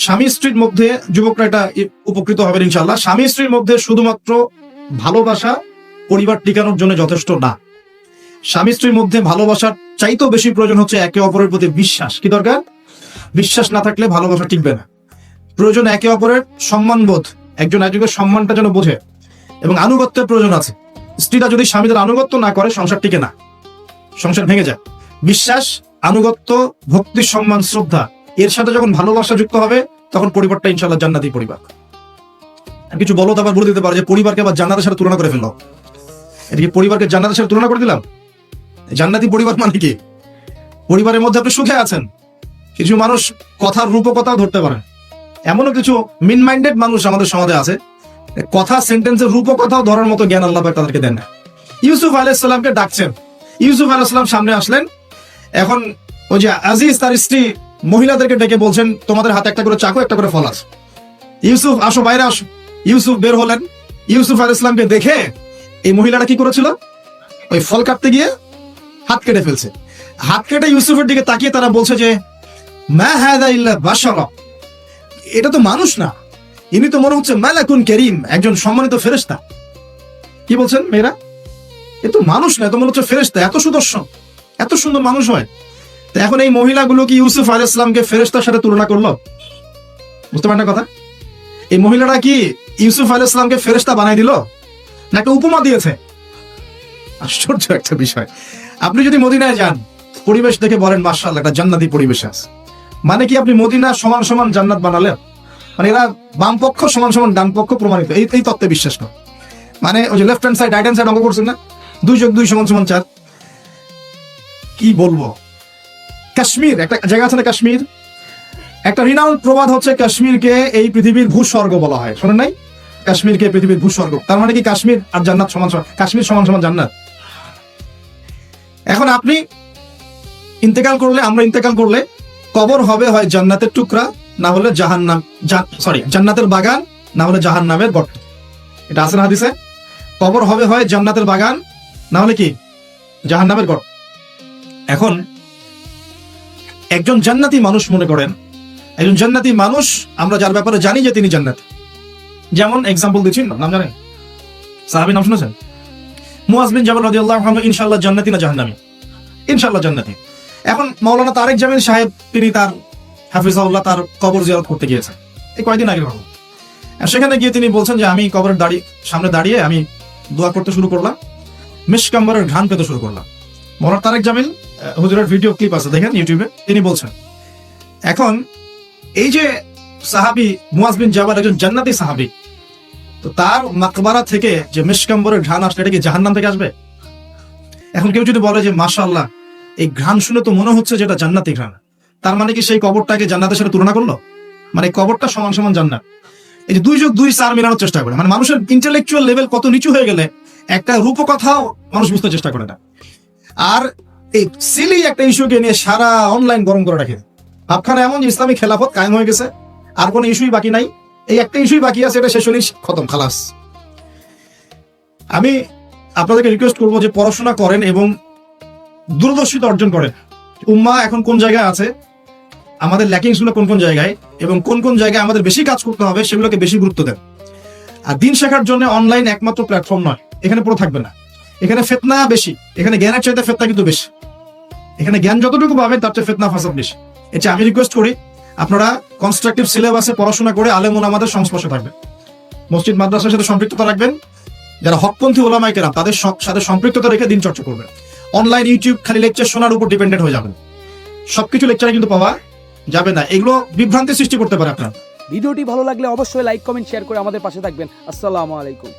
স্বামী স্ত্রীর মধ্যে, যুবকরা এটা উপকৃত হবেন ইনশাআল্লাহ, স্বামী স্ত্রীর মধ্যে শুধুমাত্র ভালোবাসা পরিবার টিকানোর জন্য যথেষ্ট না। স্বামী স্ত্রীর মধ্যে ভালোবাসার চাইতেও বেশি প্রয়োজন হচ্ছে একে অপরের প্রতি বিশ্বাস। কি দরকার? বিশ্বাস না থাকলে ভালোবাসা টিকবে না। প্রয়োজন একে অপরের সম্মানবোধ, একজন একজনের সম্মানটা যেন বোঝে, এবং আনুগত্যের প্রয়োজন আছে। স্ত্রীরা যদি স্বামীদের আনুগত্য না করে সংসার টিকে না, সংসার ভেঙে যায়। বিশ্বাস, আনুগত্য, ভক্তি, সম্মান, শ্রদ্ধা, এর সাথে যখন ভালোবাসা যুক্ত হবে তখন পরিবারটা ইনশাআল্লাহ জান্নাতি পরিবার। আর কিছু বলো তো আবার বলে দিতে পারে যে পরিবারকে আবার জান্নাতের সাথে তুলনা করে ফেললো। এটা কি পরিবারকে জান্নাতের সাথে তুলনা করে দিলাম? জান্নাতি পরিবার মানে কি? পরিবারের মধ্যে আপনি সুখে আছেন। কিছু মানুষ কথার রূপকথাও ধরতে পারে, এমনও কিছু মিন মাইন্ডেড মানুষ আমাদের সমাজে আছে, কথা সেন্টেন্সের রূপকথাও ধরার মতো জ্ঞান আল্লাহ পাক তাদেরকে দেন না। ইউসুফ আলাইহিস সালামকে ডাকছেন, ইউসুফ আলাইহিস সালাম সামনে আসলেন। এখন ওই যে আজিজ তার স্ত্রী মহিলাদেরকে ডেকে বলছেন, তোমাদের হাতে একটা করে চাকু, একটা করে ফল আছে, ইউসুফ আসো, বাইরে আসো। ইউসুফ বের হলেন। ইউসুফ আলাইহিস সালামকে দেখে এই মহিলাটা কি করেছিল? ওই ফল কাটতে গিয়ে হাত কেটে ফেলছে। হাত কেটে ইউসুফের দিকে তাকিয়ে তারা বলছে যে মা হাযা ইল্লা বাশারা, এটা তো মানুষ না, ইনি তো মনে হচ্ছে মালাকুন কারীম, একজন সম্মানিত ফেরেশতা। কি বলছেন মেয়েরা? এ তো মানুষ না, তো মনে হচ্ছে ফেরেশতা। এত সুদর্শন, এত সুন্দর মানুষ হয়। তো এখন এই মহিলাগুলো কি ইউসুফ আলাইহিস সালামকে ফেরেশতার সাথে তুলনা করলো? বুঝতে পারেন না কথা? এই মহিলাটা কি ইউসুফ আলাইহিস সালামকে ফেরেশতা বানাই দিল, না একটা উপমা দিয়েছে? আশ্চর্য একটা বিষয়। আপনি যদি মদিনায় যান, পরিবেশ দেখে বলেন মাশাআল্লাহ, একটা জান্নাতি পরিবেশ আছে, মানে কি আপনি মদিনা সমান সমান জান্নাত বানালেন? মানে এরা বাম পক্ষ সমান সমান ডান পক্ষ প্রমাণিত, এই তত্ত্বে বিশ্বাস করে। মানে ওই যে left hand side right hand side অঙ্ক করছেন না, 2 + 2 = 4। কি বলবো, কাশ্মীর একটা জায়গা আছে না, কাশ্মীর একটা রিনাউন্ড প্রবাদ হচ্ছে কাশ্মীরকে এই পৃথিবীর ভূস্বর্গ বলা হয়। শোনেন নাই? কাশ্মীরকে পৃথিবীর ভূস্বর্গ। তার মানে কি কাশ্মীর আর জান্নাত সমান সমান, কাশ্মীর সমান সমান জান্নাত? এখন আপনি ইন্তেকাল করলে, আমরা ইন্তেকাল করলে কবর হবে হয় জান্নাতের টুকরা, না হলে জাহান্নাম, জান্নাতের বাগান, না হলে জাহান্নামের গর্ত। এটা আছে না হাদিসে? কবর হবে হয় জান্নাতের বাগান, না হলে কি জাহান্নামের গর্ত। এখন একজন জান্নাতি মানুষ, মনে করেন একজন জান্নাতি মানুষ, আমরা যার ব্যাপারে জানি যে তিনি জান্নাত। যেমন এক্সাম্পল দিচ্ছি, নাম জানেন? সাহাবীর নাম শুনেছেন? মুআয বিন জাবাল রাদিয়াল্লাহু আনহু ইনশাআল্লাহ জান্নাতি না জাহান্নামী? ইনশাআল্লাহ জান্নাতি। এখন মাওলানা তারেক জামিল সাহেব, তিনি তার হাফিজাহুল্লাহ তার কবর জিয়ারত করতে গিয়েছেন এই কয়েকদিন আগের কথা। সেখানে গিয়ে তিনি বলছেন যে আমি কবরের সামনে দাঁড়িয়ে আমি দোয়া করতে শুরু করলাম, মিশকাম্বরের ঘ্রাণ পেতে শুরু করলাম। মাওলানা তারেক জামিল হুজুরের ভিডিও ক্লিপ আছে, দেখেন ইউটিউবে। তিনি বলছেন, এখন এই যে সাহাবী মুআয বিন জাবাল একজন জান্নাতি সাহাবী, তো তার মাকবারা থেকে যে মিশকাম্বরের ঘ্রাণ আসলে, এটা কি জাহান্নাম থেকে আসবে? এখন কেউ যদি বলে যে মাশাআল্লাহ, এই ঘ্রাণ শুনে তো মনে হচ্ছে যেটা জান্নাতি ঘ্রাণ, তার মানে কি সেই কবরটাকে জান্নাতের সাথে তুলনা করলো? মানে কবরটা সমান সমান জান্নাত। এই যে 2 + 2 = 4 মেলানোর চেষ্টা করে, মানে মানুষের ইন্টেলেকচুয়াল লেভেল কত নিচু হয়ে গেলে একটা রূপকথাও মানুষ বুঝতে চেষ্টা করে না। আর এই সিলি একটা ইস্যুকে নিয়ে সারা অনলাইন গরম করে রাখে। ভাবখানা এমন যে ইসলামী খেলাফত কায়েম হয়ে গেছে, আর কোনো ইস্যুই বাকি নাই, এই একটা ইস্যুই বাকি আছে, এটা শেষ হলেই খতম, খালাস। আমি আপনাদেরকে রিকোয়েস্ট করবো যে পড়াশোনা করেন এবং দূরদর্শিতা অর্জন করেন। উম্মাহ এখন কোন জায়গায় আছে, আমাদের ল্যাকিংস গুলো কোন কোন জায়গায়, এবং কোন কোন জায়গায় আমাদের বেশি কাজ করতে হবে, সেগুলোকে বেশি গুরুত্ব দেন। আর দিন শেখার জন্য অনলাইন একমাত্র প্ল্যাটফর্ম নয়, এখানে পুরো থাকবে না। এখানে ফিতনা বেশি, এখানে জ্ঞানের চাইতে ফিতনা কিন্তু বেশি। এখানে জ্ঞান যতটুকু পাবেন তার চেয়ে ফিতনা ফাসাদ বেশি। এটা আমি রিকোয়েস্ট করি, আপনারা কনস্ট্রাকটিভ সিলেবাসে পড়াশোনা করে আলেম ওলামাদের সংস্পর্শে থাকবেন, মসজিদ মাদ্রাসার সাথে সম্পৃক্ততা রাখবেন, যারা হকপন্থী ওলামায়ে কেরাম তাদের সাথে সম্পৃক্ততা রেখে দিন চর্চা করবেন। অনলাইন ইউটিউব খালি লেকচার শোনার উপর ডিপেন্ডেন্ট হয়ে যাবেন, সবকিছু লেকচারে কিন্তু পাওয়া যাবে না, এগুলো বিভ্রান্তি সৃষ্টি করতে পারে আপনার। ভিডিওটি ভালো লাগলে অবশ্যই লাইক, কমেন্ট, শেয়ার করে আমাদের পাশে থাকবেন। আসসালামু আলাইকুম।